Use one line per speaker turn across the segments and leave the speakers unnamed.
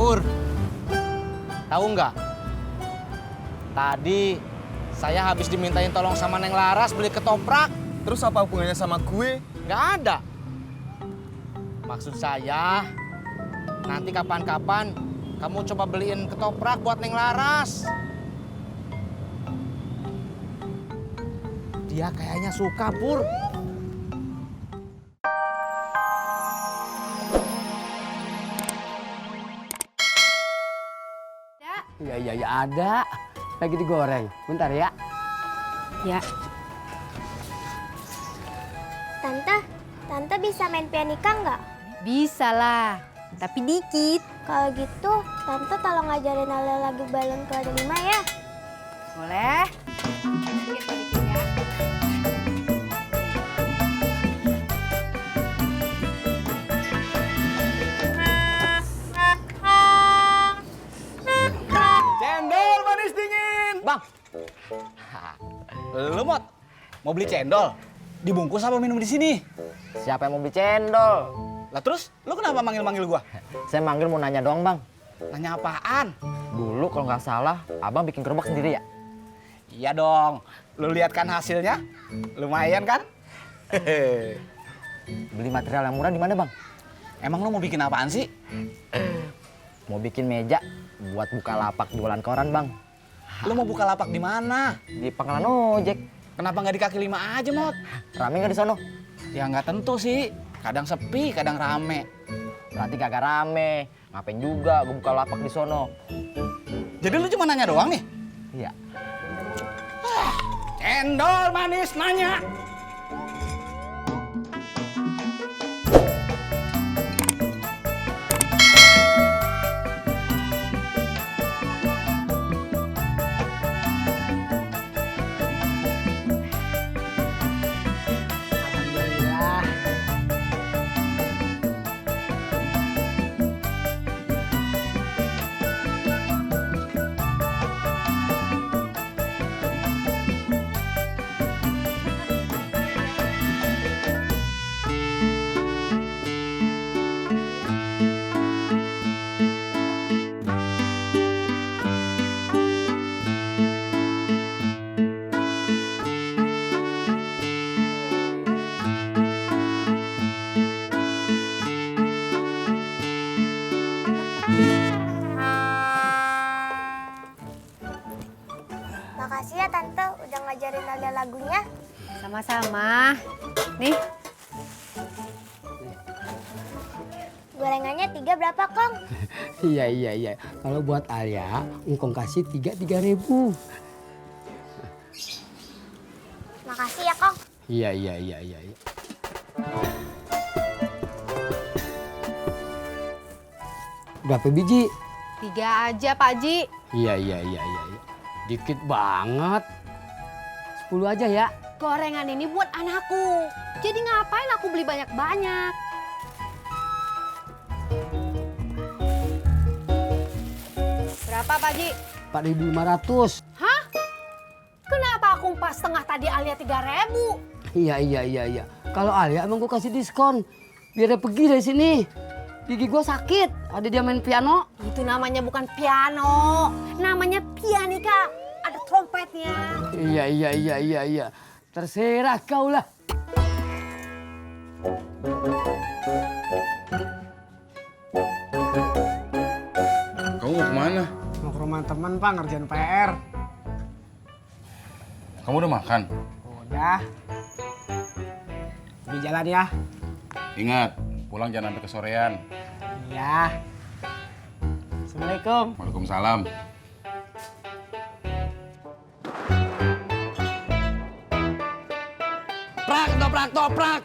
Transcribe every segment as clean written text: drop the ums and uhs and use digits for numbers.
Pur, tahu nggak? Tadi saya habis dimintain tolong sama Neng Laras beli ketoprak.
Terus apa hubungannya sama gue?
Nggak ada. Maksud saya, nanti kapan-kapan kamu coba beliin ketoprak buat Neng Laras. Dia kayaknya suka, Pur.
Iya ada. Lagi digoreng. Bentar ya.
Ya.
Tante bisa main pianika nggak?
Bisa lah, tapi dikit.
Kalau gitu, Tante tolong ngajarin Ale lagu balon kelas 5 ya.
Boleh?
Cendol manis dingin. Bang. Lu mau beli cendol? Dibungkus apa minum di sini?
Siapa yang mau beli cendol?
Lah terus, lu kenapa manggil-manggil gua?
Saya manggil mau nanya doang, Bang.
Nanya apaan?
Dulu kalau nggak salah, Abang bikin gerobak sendiri ya?
Iya dong. Lu lihat kan hasilnya? Lumayan kan?
Beli material yang murah di mana, Bang?
Emang lu mau bikin apaan sih?
Mau bikin meja buat buka lapak jualan koran, Bang.
Lu mau buka lapak di mana?
Di pangkalan ojek.
Kenapa nggak di kaki lima aja, Mot?
Rame nggak di sono?
Ya nggak tentu sih. Kadang sepi, kadang rame.
Berarti kagak rame. Ngapain juga gue buka lapak di sono?
Jadi lu cuma nanya doang nih?
Iya.
Cendol manis nanya.
Alhamdulillah.
Makasih ya Tante udah ngajarin Ale lagunya.
Sama-sama. Nih,
Gorengannya 3 berapa, Kong?
Iya. Kalau buat Alia, engkong kasih 3.000.
Makasih ya, Kong.
Iya. Berapa biji?
3 aja Pak Ji.
Iya. Dikit banget. 10 aja ya.
Gorengan ini buat anakku. Jadi ngapain aku beli banyak-banyak? Berapa Pak Ji?
4.500.
Hah? Kenapa aku pas setengah tadi Alia 3.000?
Iya. Kalau Alia emang gue kasih diskon. Biar dia pergi dari sini. Gigi gue sakit. Ada dia main piano.
Itu namanya bukan piano. Namanya pianika. Ada trompetnya.
Iya. Terserah kau lah.
Kamu mau kemana?
Mau ke rumah teman, Pak, ngerjain PR.
Kamu udah makan?
Udah. Di jalan ya.
Ingat, pulang jangan sampai kesorean.
Iya. Assalamualaikum.
Waalaikumsalam.
Toprak.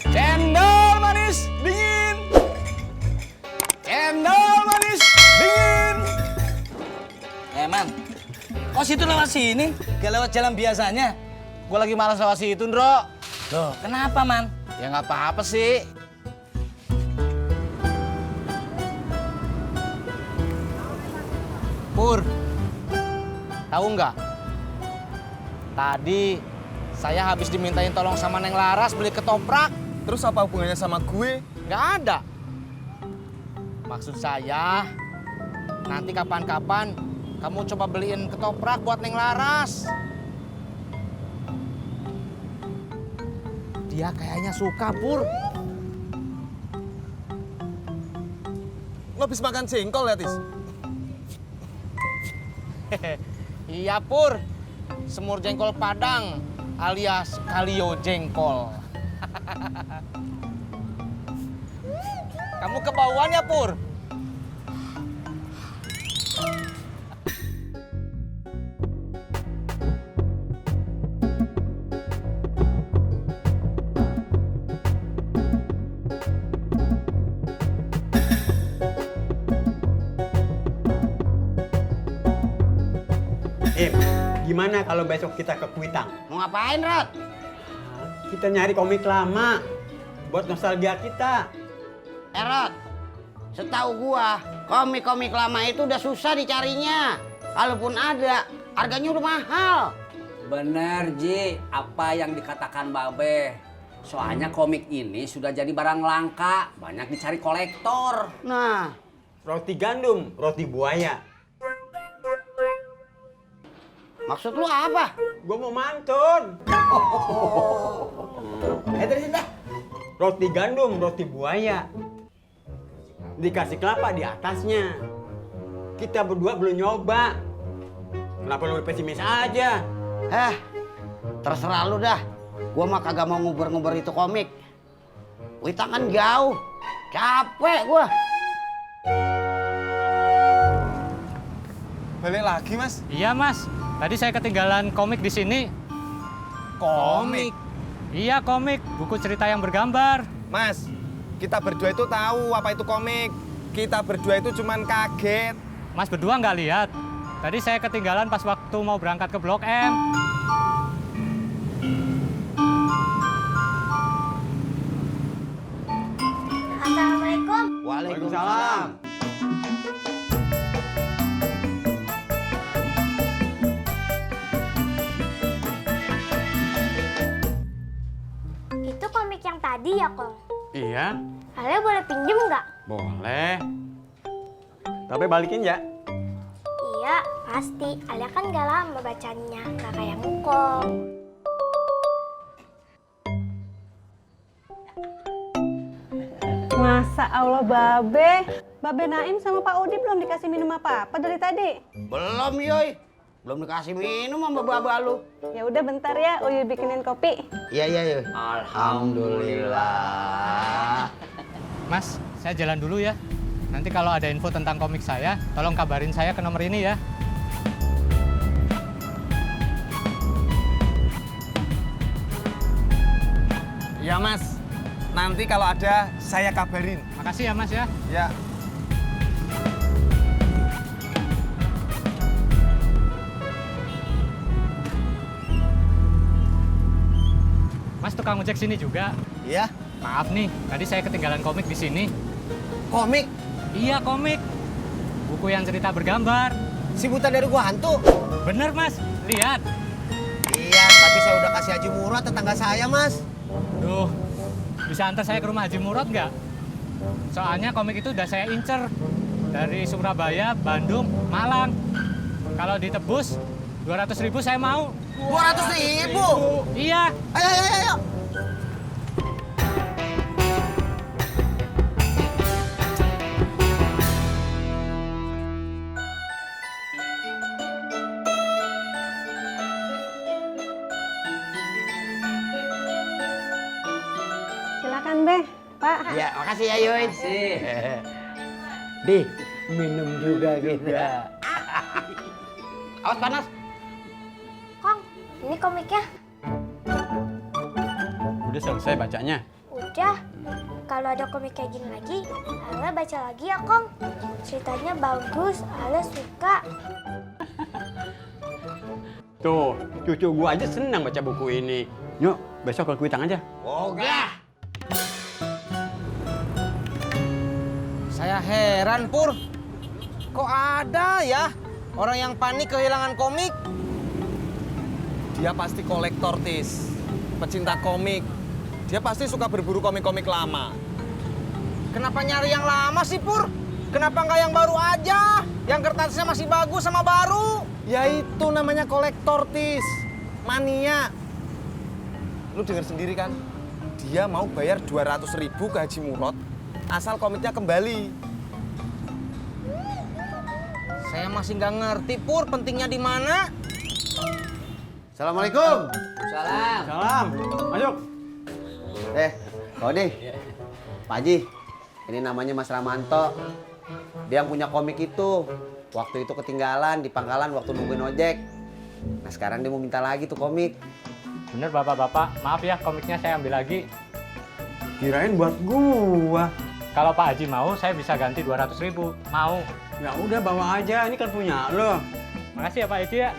Cendol manis dingin. Man, kok situ lewat sini? Gak lewat jalan biasanya? Gue lagi malas lewat situ, Ndro. Loh, kenapa, Man? Ya nggak apa-apa sih. Pur, tahu nggak? Tadi saya habis dimintain tolong sama Neng Laras beli ketoprak.
Terus apa hubungannya sama gue?
Nggak ada.
Maksud saya, nanti kapan-kapan kamu coba beliin ketoprak buat Neng Laras. Dia kayaknya suka, Pur.
Lo habis makan jengkol ya, Tis?
Iya, Pur. Semur jengkol Padang alias kalio jengkol. Kamu kebauan ya, Pur?
Gimana kalau besok kita ke Kuitang?
Mau ngapain, Rod?
Kita nyari komik lama buat nostalgia kita.
Rod, setahu gua, komik-komik lama itu udah susah dicarinya. Kalaupun ada, harganya udah mahal.
Bener, Ji. Apa yang dikatakan Babe. Soalnya komik ini sudah jadi barang langka. Banyak dicari kolektor.
Nah,
Roti gandum, roti buaya.
maksud lu apa?
Gua mau mantun.
Terusin dah.
Roti gandum, roti buaya. Dikasih kelapa di atasnya. Kita berdua belum nyoba. Kenapa lu pesimis aja?
Terserah lu dah. Gua mah kagak mau nguber-nguber itu komik. Kuitang kan jauh. Capek gua.
Balik lagi, Mas?
Iya, Mas. Tadi saya ketinggalan komik di sini.
Komik?
Iya, komik. Buku cerita yang bergambar.
Mas, kita berdua itu tahu apa itu komik. Kita berdua itu cuman kaget.
Mas berdua nggak lihat. Tadi saya ketinggalan pas waktu mau berangkat ke Blok M.
Assalamualaikum.
Waalaikumsalam.
Itu komik yang tadi ya, Kong?
Iya,
Alia boleh pinjem nggak?
boleh. Tapi balikin ya.
Iya, pasti. Alia kan gak lama bacanya, gak kayak Ngkong.
Masa Allah, Babe. Babe Naim sama Pak Udi belum dikasih minum apa-apa dari tadi?
Belum, Yoy. Belum dikasih minum sama baba lu.
Ya udah bentar ya, Uyu bikinin kopi.
Iya, Yoy. Alhamdulillah.
Mas, saya jalan dulu ya. Nanti kalau ada info tentang komik saya, tolong kabarin saya ke nomor ini ya.
Iya, Mas. Nanti kalau ada, saya kabarin.
Makasih ya, Mas ya.
Ya.
Mas tukang ojek sini juga.
Iya,
Maaf nih, tadi saya ketinggalan komik di sini.
komik.
Iya, komik. Buku yang cerita bergambar.
Si buta dari gua hantu.
Bener, Mas. Lihat.
Iya, tapi saya udah kasih Haji Murad tetangga saya, Mas.
Duh, bisa antar saya ke rumah Haji Murad nggak? Soalnya komik itu udah saya incer. Dari Surabaya, Bandung, Malang. Kalau ditebus, 200.000 saya mau.
200.000?
Iya.
Ayo.
Silakan, Be. Pak.
Ya, makasih ya, Yoy. Di, minum juga gitu. Awas panas.
Kong, ini komiknya.
Udah selesai bacanya.
Udah. Kalau ada komik kayak gini lagi, Alia baca lagi ya, Kong. Ceritanya bagus, Alia suka.
Tuh, cucu gua aja senang baca buku ini. Yuk, besok ke Kuitang aja.
Ogah. Saya heran, Pur. Kok ada ya orang yang panik kehilangan komik?
Dia pasti kolektor, Tis. Pecinta komik. Dia pasti suka berburu komik-komik lama.
Kenapa nyari yang lama sih, Pur?
Kenapa nggak yang baru aja? Yang kertasnya masih bagus sama baru. Ya itu namanya kolektor, Tis. Mania. Lu denger sendiri kan? Dia mau bayar 200.000 ke Haji Murad asal komiknya kembali. Saya masih nggak ngerti, Pur, pentingnya di mana?
Assalamualaikum.
Salam.
Salam. Masuk.
Pak Odi. Pak Haji, ini namanya Mas Ramanto. Dia yang punya komik itu. Waktu itu ketinggalan di pangkalan waktu nungguin ojek. Nah sekarang dia mau minta lagi tuh komik.
Bener bapak-bapak, maaf ya komiknya saya ambil lagi.
Kirain buat gua.
Kalau Pak Haji mau, saya bisa ganti 200.000. Mau?
Ya udah bawa aja, ini kan punya lo.
Makasih ya Pak Haji ya.